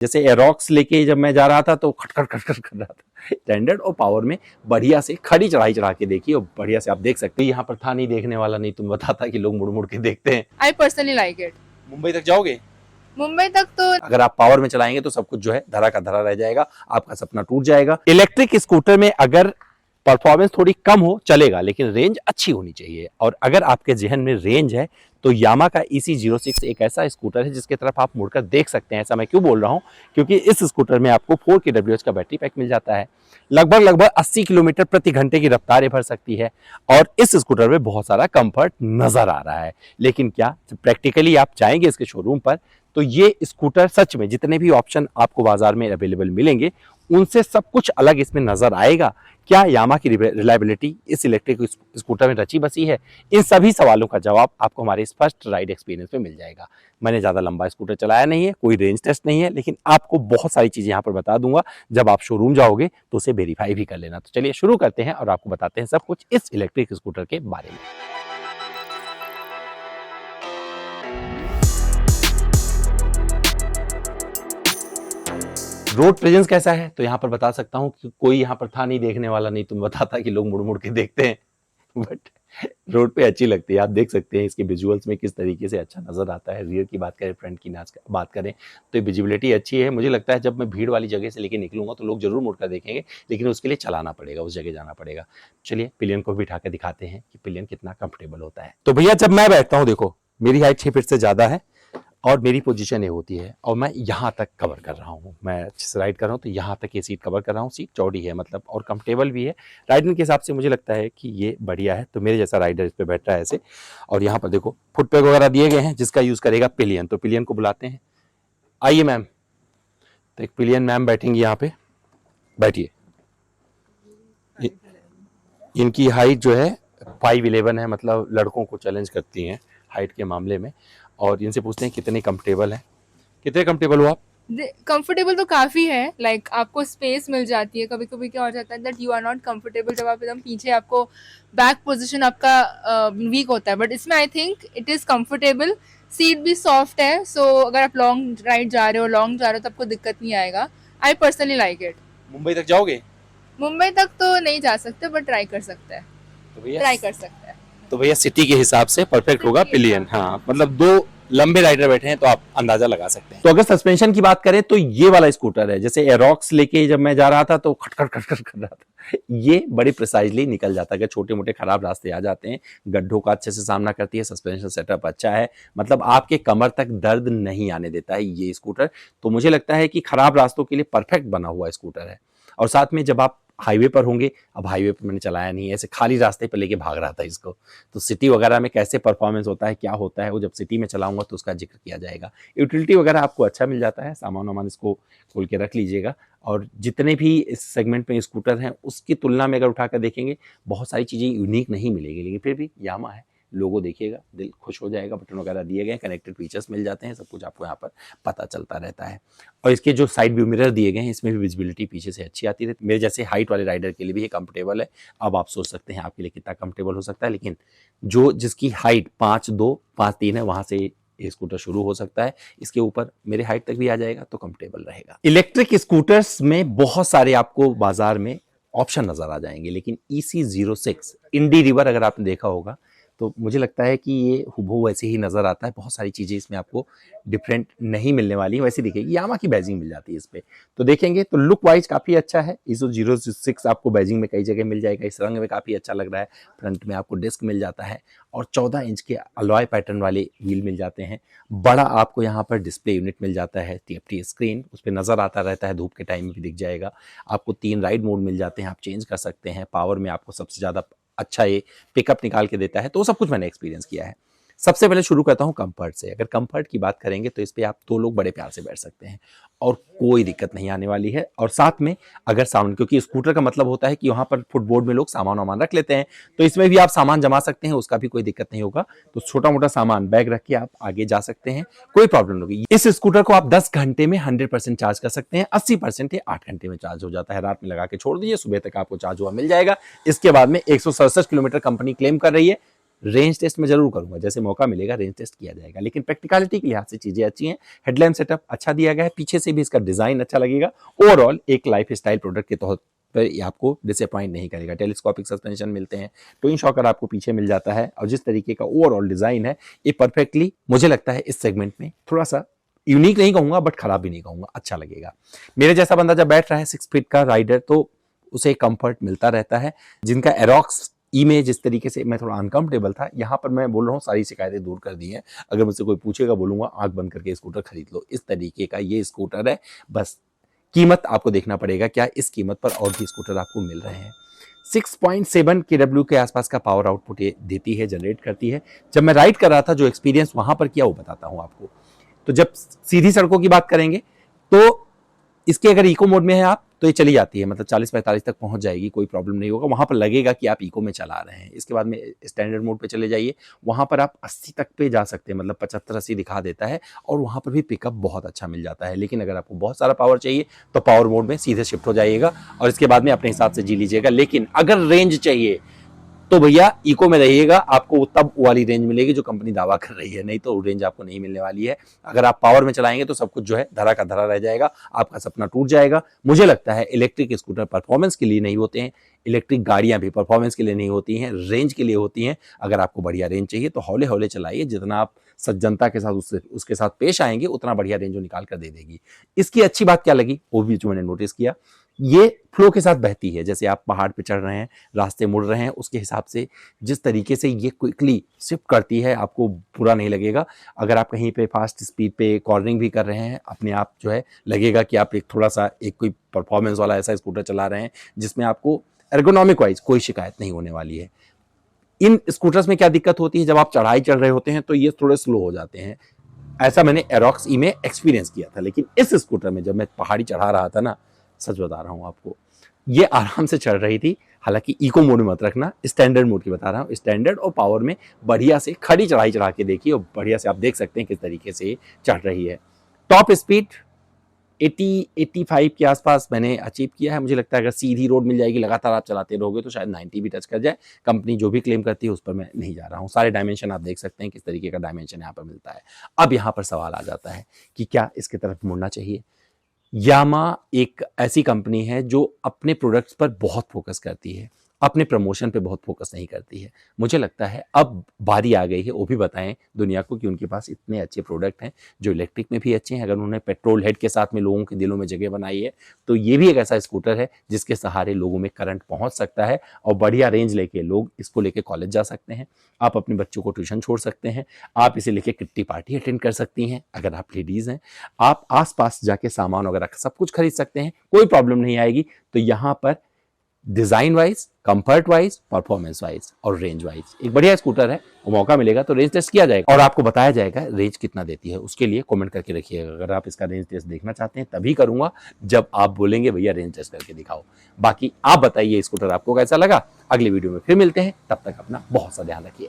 जैसे एरोक्स लेके जब मैं जा रहा था तो खटखट खटखट कर रहा था स्टैंडर्ड और पावर में बढ़िया से खड़ी चढ़ाई चढ़ा के देखी और बढ़िया से आप देख सकते हैं। यहाँ पर था नहीं देखने वाला, नहीं तुम बताता कि लोग मुड़ मुड़ के देखते हैं। I personally like it. Mumbai तक जाओगे? मुंबई तक तो अगर आप पावर में चलाएंगे तो सब कुछ जो है धरा का धरा रह जाएगा, आपका सपना टूट जाएगा। इलेक्ट्रिक स्कूटर में अगर परफॉर्मेंस थोड़ी कम हो चलेगा, लेकिन रेंज अच्छी होनी चाहिए। और अगर आपके जहन में रेंज है तो यामा का EC06 एक ऐसा स्कूटर है जिसकी तरफ आप मुड़कर देख सकते हैं। ऐसा मैं क्यों बोल रहा हूं, क्योंकि इस स्कूटर में आपको 4 kWh का बैटरी पैक मिल जाता है। लगभग 80 किलोमीटर प्रति घंटे की रफ्तार भर सकती है और इस स्कूटर में बहुत सारा कंफर्ट नजर आ रहा है। लेकिन क्या प्रैक्टिकली आप जाएंगे इसके शोरूम पर तो ये स्कूटर सच में जितने भी ऑप्शन आपको बाजार में अवेलेबल मिलेंगे उनसे सब कुछ अलग इसमें नजर आएगा। क्या यामा की रिलायबिलिटी इस इलेक्ट्रिक स्कूटर में रची बसी है? इन सभी सवालों का जवाब आपको हमारे फर्स्ट राइड एक्सपीरियंस में मिल जाएगा। मैंने ज़्यादा लंबा स्कूटर चलाया नहीं है, कोई रेंज टेस्ट नहीं है, लेकिन आपको बहुत सारी चीज़ें यहाँ पर बता दूंगा। जब आप शोरूम जाओगे तो उसे वेरीफाई भी कर लेना। तो चलिए शुरू करते हैं और आपको बताते हैं सब कुछ इस इलेक्ट्रिक स्कूटर के बारे में। रोड प्रेजेंस कैसा है तो यहाँ पर बता सकता हूँ कि कोई यहाँ पर था नहीं देखने वाला, नहीं तुम बताता कि लोग मुड़ मुड़ के देखते हैं। बट रोड पे अच्छी लगती है। आप देख सकते हैं इसके विजुअल्स में किस तरीके से अच्छा नजर आता है। रियर की बात करें, फ्रंट की बात करें तो विजिबिलिटी अच्छी है। मुझे लगता है जब मैं भीड़ वाली जगह से लेके निकलूंगा तो लोग जरूर मुड़कर देखेंगे, लेकिन उसके लिए चलाना पड़ेगा, उस जगह जाना पड़ेगा। चलिए पिलियन को भी बिठा के दिखाते हैं कि पिलियन कितना कंफर्टेबल होता है। तो भैया जब मैं बैठता हूँ, देखो मेरी हाइट 6 फीट से ज्यादा है और मेरी पोजीशन ये होती है और मैं यहाँ तक कवर कर रहा हूँ। मैं राइड कर रहा हूँ तो यहाँ तक ये सीट कवर कर रहा हूँ। सीट चौड़ी है मतलब और कंफर्टेबल भी है। राइडिंग के हिसाब से मुझे लगता है कि ये बढ़िया है। तो मेरे जैसा राइडर इस पर बैठ रहा है ऐसे। और यहाँ पर देखो फुट पैक वगैरह दिए गए हैं जिसका यूज़ करेगा पिलियन। तो पिलियन को बुलाते हैं। आइए मैम। तो एक पिलियन मैम बैठेंगी यहाँ पे, बैठिए। इनकी हाइट जो है 5'11" है, मतलब लड़कों को चैलेंज करती हैं हाइट के मामले में। और इनसे पूछते हैं कितने कंफर्टेबल हैं। कितने कंफर्टेबल हो आप? कंफर्टेबल तो काफी है। लाइक आपको स्पेस मिल जाती है। कभी कभी क्या हो जाता है that you are not comfortable जब आप एकदम पीछे, आपको बैक पोजीशन आपका वीक होता है। बट इसमें I think it is comfortable. Seat भी सॉफ्ट है, सो अगर आप लॉन्ग राइड जा रहे हो, लॉन्ग जा रहे हो तो आपको दिक्कत नहीं आएगा। I personally like it. Mumbai तक जाओगे? मुंबई तक तो नहीं जा सकते बट ट्राई कर सकते हैं। ट्राई कर सकते हैं। तो भैया सिटी के हिसाब से परफेक्ट होगा पिलियन। हाँ मतलब दो लंबे राइडर बैठे हैं तो आप अंदाजा लगा सकते हैं। तो अगर सस्पेंशन की बात करें तो ये वाला स्कूटर है। जैसे एरोक्स लेके जब मैं जा रहा था तो खटखट खटखट कर रहा था, ये बड़ी प्रिसाइजली निकल जाता है। अगर छोटे मोटे खराब रास्ते आ जाते हैं, गड्ढों का अच्छे से सामना करती है, सस्पेंशन सेटअप अच्छा है, मतलब आपके कमर तक दर्द नहीं आने देता है ये स्कूटर। तो मुझे लगता है कि खराब रास्तों के लिए परफेक्ट बना हुआ स्कूटर है। और साथ में जब आप हाईवे पर होंगे, अब हाईवे पर मैंने चलाया नहीं है, ऐसे खाली रास्ते पर लेके भाग रहा था इसको, तो सिटी वगैरह में कैसे परफॉर्मेंस होता है, क्या होता है, वो जब सिटी में चलाऊंगा तो उसका जिक्र किया जाएगा। यूटिलिटी वगैरह आपको अच्छा मिल जाता है। सामान वामान इसको खोल के रख लीजिएगा। और जितने भी इस सेगमेंट में स्कूटर हैं उसकी तुलना में अगर उठाकर देखेंगे बहुत सारी चीज़ें यूनिक नहीं मिलेगी, लेकिन फिर भी यामा है, लोगो देखिएगा दिल खुश हो जाएगा। बटन वगैरह दिए गए, कनेक्टेड फीचर्स मिल जाते हैं, सब कुछ आपको यहाँ पर पता चलता रहता है। और इसके जो साइड व्यू मिरर दिए गए हैं इसमें भी विजिबिलिटी पीछे से अच्छी आती रहती है। मेरे जैसे हाइट वाले राइडर के लिए भी ये कंफर्टेबल है। अब आप सोच सकते हैं आपके लिए कितना कंफर्टेबल हो सकता है, लेकिन जो जिसकी हाइट 5'2", 5'3" है वहां से ये स्कूटर शुरू हो सकता है। इसके ऊपर मेरे हाइट तक भी आ जाएगा तो कंफर्टेबल रहेगा। इलेक्ट्रिक स्कूटर्स में बहुत सारे आपको बाजार में ऑप्शन नजर आ जाएंगे, लेकिन EC06 इंडी रिवर अगर आपने देखा होगा तो मुझे लगता है कि ये हुबहू वैसे ही नज़र आता है। बहुत सारी चीज़ें इसमें आपको डिफरेंट नहीं मिलने वाली है, वैसे दिखेगी। यामा की बैजिंग मिल जाती है इस पर, तो देखेंगे तो लुक वाइज काफ़ी अच्छा है। EC06 आपको बैजिंग में कई जगह मिल जाएगा। इस रंग में काफ़ी अच्छा लग रहा है। फ्रंट में आपको डिस्क मिल जाता है और 14 इंच के अलॉय पैटर्न वाले व्हील मिल जाते हैं। बड़ा आपको यहाँ पर डिस्प्ले यूनिट मिल जाता है, TFT स्क्रीन उस पर नज़र आता रहता है, धूप के टाइम में भी दिख जाएगा। आपको 3 राइड मोड मिल जाते हैं, आप चेंज कर सकते हैं। पावर में आपको सबसे ज़्यादा अच्छा ये पिकअप निकाल के देता है। तो सब कुछ मैंने एक्सपीरियंस किया है। सबसे पहले शुरू करता हूँ कंफर्ट से। अगर कंफर्ट की बात करेंगे तो इस पे आप 2 लोग बड़े प्यार से बैठ सकते हैं और कोई दिक्कत नहीं आने वाली है। और साथ में अगर सामान, क्योंकि स्कूटर का मतलब होता है कि वहाँ पर फुटबोर्ड में लोग सामान वामान रख लेते हैं, तो इसमें भी आप सामान जमा सकते हैं, उसका भी कोई दिक्कत नहीं होगा। तो छोटा मोटा सामान बैग रख के आप आगे जा सकते हैं, कोई प्रॉब्लम नहीं होगी। इस स्कूटर को आप 10 घंटे में 100% चार्ज कर सकते हैं। 80% ये 8 घंटे में चार्ज हो जाता है। रात में लगा के छोड़ दीजिए, सुबह तक आपको चार्ज हुआ मिल जाएगा। इसके बाद में 167 किलोमीटर कंपनी क्लेम कर रही है। रेंज टेस्ट में जरूर करूंगा, जैसे मौका मिलेगा रेंज टेस्ट किया जाएगा, लेकिन प्रैक्टिकलिटी के लिहाज से चीजें अच्छी हैं। हेडलैम्प सेटअप अच्छा दिया गया है, पीछे से भी इसका डिजाइन अच्छा लगेगा। ओवरऑल एक लाइफ स्टाइल प्रोडक्ट के तौर पर ये आपको डिसअपॉइंट नहीं करेगा। टेलीस्कोपिक सस्पेंशन मिलते हैं, ट्विन शॉकर आपको पीछे मिल जाता है, और जिस तरीके का ओवरऑल डिजाइन है ये परफेक्टली मुझे लगता है इस सेगमेंट में थोड़ा सा यूनिक नहीं कहूंगा बट खराब भी नहीं कहूंगा, अच्छा लगेगा। मेरे जैसा बंदा जब बैठ रहा है 6 फीट का राइडर तो उसे कंफर्ट मिलता रहता है। जिनका एरोक्स ई में जिस तरीके से मैं थोड़ा अनकंफर्टेबल था, यहाँ पर मैं बोल रहा हूँ सारी शिकायतें दूर कर दी हैं। अगर मुझसे कोई पूछेगा बोलूंगा आंख बंद करके स्कूटर खरीद लो, इस तरीके का ये स्कूटर है। बस कीमत आपको देखना पड़ेगा, क्या इस कीमत पर और भी स्कूटर आपको मिल रहे हैं। 6.7 kW के आसपास का पावर आउटपुट ये देती है, जनरेट करती है। जब मैं राइड कर रहा था जो एक्सपीरियंस वहां पर किया वो बताता हूं आपको। तो जब सीधी सड़कों की बात करेंगे तो इसके अगर इको मोड में है आप तो ये चली जाती है, मतलब 40-45 तक पहुंच जाएगी, कोई प्रॉब्लम नहीं होगा। वहां पर लगेगा कि आप इको में चला रहे हैं। इसके बाद में स्टैंडर्ड मोड पे चले जाइए, वहां पर आप 80 तक पे जा सकते हैं, मतलब 75-80 दिखा देता है, और वहां पर भी पिकअप बहुत अच्छा मिल जाता है। लेकिन अगर आपको बहुत सारा पावर चाहिए तो पावर मोड में सीधे शिफ्ट हो जाइएगा और इसके बाद में अपने हिसाब से जी लीजिएगा। लेकिन अगर रेंज चाहिए तो भैया इको में रहिएगा, आपको तब वाली रेंज मिलेगी जो कंपनी दावा कर रही है, नहीं तो रेंज आपको नहीं मिलने वाली है। अगर आप पावर में चलाएंगे तो सब कुछ जो है धरा का धरा रह जाएगा, आपका सपना टूट जाएगा। मुझे लगता है इलेक्ट्रिक स्कूटर परफॉर्मेंस के लिए नहीं होते हैं, इलेक्ट्रिक गाड़ियां भी परफॉर्मेंस के लिए नहीं होती हैं, रेंज के लिए होती हैं। अगर आपको बढ़िया रेंज चाहिए तो हौले हौले चलाइए, जितना आप सज्जनता के साथ उसके साथ पेश आएंगे उतना बढ़िया रेंज निकाल कर दे देगी। इसकी अच्छी बात क्या लगी वो भी जो मैंने नोटिस किया, ये फ्लो के साथ बहती है। जैसे आप पहाड़ पे चढ़ रहे हैं, रास्ते मुड़ रहे हैं, उसके हिसाब से जिस तरीके से ये क्विकली शिफ्ट करती है आपको बुरा नहीं लगेगा। अगर आप कहीं पे फास्ट स्पीड पे कॉर्नरिंग भी कर रहे हैं, अपने आप जो है लगेगा कि आप एक थोड़ा सा एक कोई परफॉर्मेंस वाला ऐसा स्कूटर चला रहे हैं जिसमें आपको एर्गोनॉमिक वाइज कोई शिकायत नहीं होने वाली है। इन स्कूटर्स में क्या दिक्कत होती है, जब आप चढ़ाई चढ़ रहे होते हैं तो ये थोड़े स्लो हो जाते हैं। ऐसा मैंने एरोक्स ई में एक्सपीरियंस किया था, लेकिन इस स्कूटर में जब मैं पहाड़ी चढ़ा रहा था ना, सच बता रहा हूं आपको, ये आराम से चढ़ रही थी। हालांकि इको मोड में मत रखना, स्टैंडर्ड मोड की बता रहा हूँ। स्टैंडर्ड और पावर में बढ़िया से खड़ी चढ़ाई चढ़ा के देखिए और बढ़िया से आप देख सकते हैं किस तरीके से चढ़ रही है। टॉप स्पीड 80-85 के आसपास मैंने अचीव किया है। मुझे लगता है अगर सीधी रोड मिल जाएगी, लगातार आप चलाते रहोगे तो शायद 90 भी टच कर जाए। कंपनी जो भी क्लेम करती है उस पर मैं नहीं जा रहा हूँ। सारे डायमेंशन आप देख सकते हैं किस तरीके का डायमेंशन यहाँ पर मिलता है। अब यहाँ पर सवाल आ जाता है कि क्या इसके तरफ मुड़ना चाहिए। यामा एक ऐसी कंपनी है जो अपने प्रोडक्ट्स पर बहुत फोकस करती है, अपने प्रमोशन पे बहुत फोकस नहीं करती है। मुझे लगता है अब बारी आ गई है वो भी बताएं दुनिया को कि उनके पास इतने अच्छे प्रोडक्ट हैं जो इलेक्ट्रिक में भी अच्छे हैं। अगर उन्होंने पेट्रोल हेड के साथ में लोगों के दिलों में जगह बनाई है तो ये भी एक ऐसा स्कूटर है जिसके सहारे लोगों में करंट पहुंच सकता है और बढ़िया रेंज लेके लोग इसको लेके कॉलेज जा सकते हैं। आप अपने बच्चों को ट्यूशन छोड़ सकते हैं, आप इसे लेके किट्टी पार्टी अटेंड कर सकती हैं। अगर आप लेडीज हैं, आप आसपास जाके सामान वगैरह सब कुछ खरीद सकते हैं, कोई प्रॉब्लम नहीं आएगी। तो यहाँ पर design wise, comfort wise, performance wise और रेंज वाइज एक बढ़िया स्कूटर है। और मौका मिलेगा तो रेंज टेस्ट किया जाएगा और आपको बताया जाएगा रेंज कितना देती है। उसके लिए कमेंट करके रखिएगा। अगर आप इसका रेंज टेस्ट देखना चाहते हैं तभी करूंगा जब आप बोलेंगे भैया रेंज टेस्ट करके दिखाओ। बाकी आप बताइए स्कूटर आपको कैसा लगा। अगले वीडियो में फिर मिलते हैं, तब तक अपना बहुत सा ध्यान रखिए।